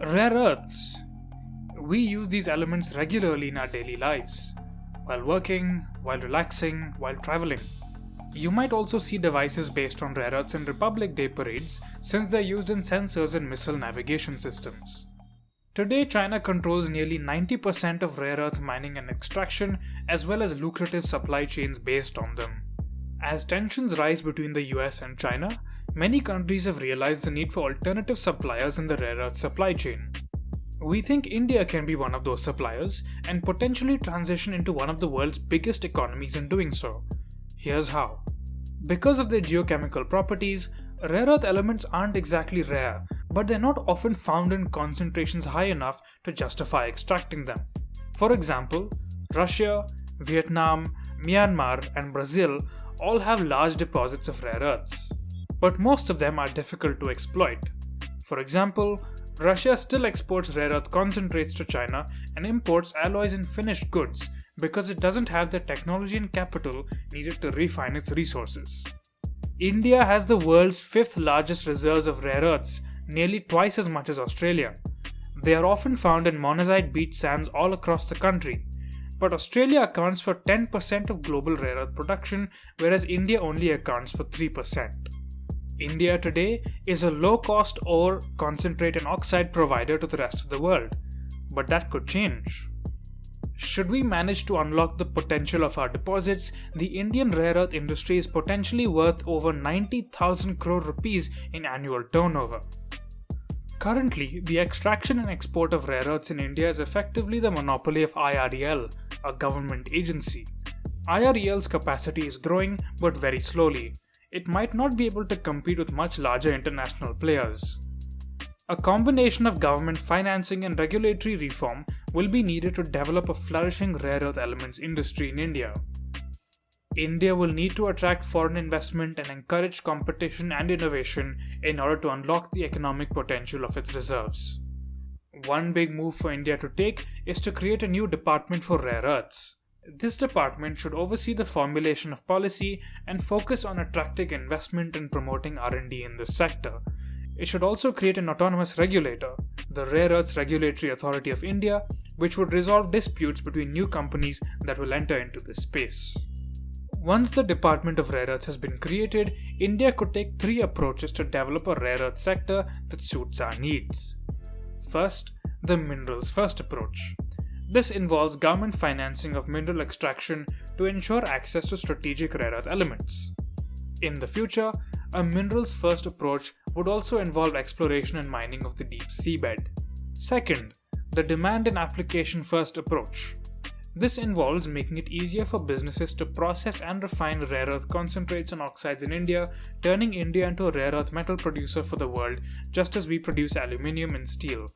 Rare earths. We use these elements regularly in our daily lives, while working, while relaxing, while traveling. You might also see devices based on rare earths in Republic Day parades since they're used in sensors and missile navigation systems. Today, China controls nearly 90% of rare earth mining and extraction, as well as lucrative supply chains based on them. As tensions rise between the US and China, many countries have realized the need for alternative suppliers in the rare earth supply chain. We think India can be one of those suppliers and potentially transition into one of the world's biggest economies in doing so. Here's how. Because of their geochemical properties, rare earth elements aren't exactly rare, but they're not often found in concentrations high enough to justify extracting them. For example, Russia, Vietnam, Myanmar, and Brazil all have large deposits of rare earths, but most of them are difficult to exploit. For example, Russia still exports rare earth concentrates to China and imports alloys and finished goods because it doesn't have the technology and capital needed to refine its resources. India has the world's fifth largest reserves of rare earths, nearly twice as much as Australia. They are often found in monazite beach sands all across the country. But Australia accounts for 10% of global rare earth production, whereas India only accounts for 3%. India today is a low-cost ore, concentrate and oxide provider to the rest of the world, but that could change. Should we manage to unlock the potential of our deposits, the Indian rare earth industry is potentially worth over 90,000 crore rupees in annual turnover. Currently, the extraction and export of rare earths in India is effectively the monopoly of IREL, a government agency. IREL's capacity is growing, but very slowly. It might not be able to compete with much larger international players. A combination of government financing and regulatory reform will be needed to develop a flourishing rare earth elements industry in India. India will need to attract foreign investment and encourage competition and innovation in order to unlock the economic potential of its reserves. One big move for India to take is to create a new department for rare earths. This department should oversee the formulation of policy and focus on attracting investment and promoting R&D in this sector. It should also create an autonomous regulator, the Rare Earths Regulatory Authority of India, which would resolve disputes between new companies that will enter into this space. Once the Department of Rare Earths has been created, India could take three approaches to develop a rare earth sector that suits our needs. First, the minerals first approach. This involves government financing of mineral extraction to ensure access to strategic rare earth elements. In the future, a minerals first approach would also involve exploration and mining of the deep seabed. Second, the demand and application first approach. This involves making it easier for businesses to process and refine rare earth concentrates and oxides in India, turning India into a rare earth metal producer for the world, just as we produce aluminium and steel.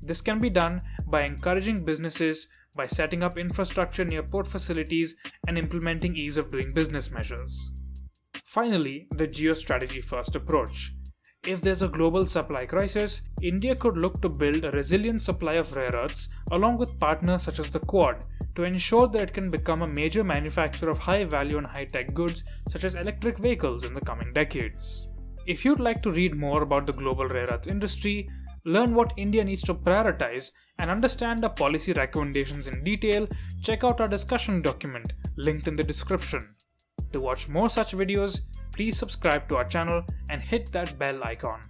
This can be done by encouraging businesses, by setting up infrastructure near port facilities, and implementing ease of doing business measures. Finally, the geostrategy first approach. If there's a global supply crisis, India could look to build a resilient supply of rare earths along with partners such as the Quad to ensure that it can become a major manufacturer of high value and high tech goods such as electric vehicles in the coming decades. If you'd like to read more about the global rare earths industry, learn what India needs to prioritize, and understand our policy recommendations in detail, check out our discussion document linked in the description. To watch more such videos, please subscribe to our channel and hit that bell icon.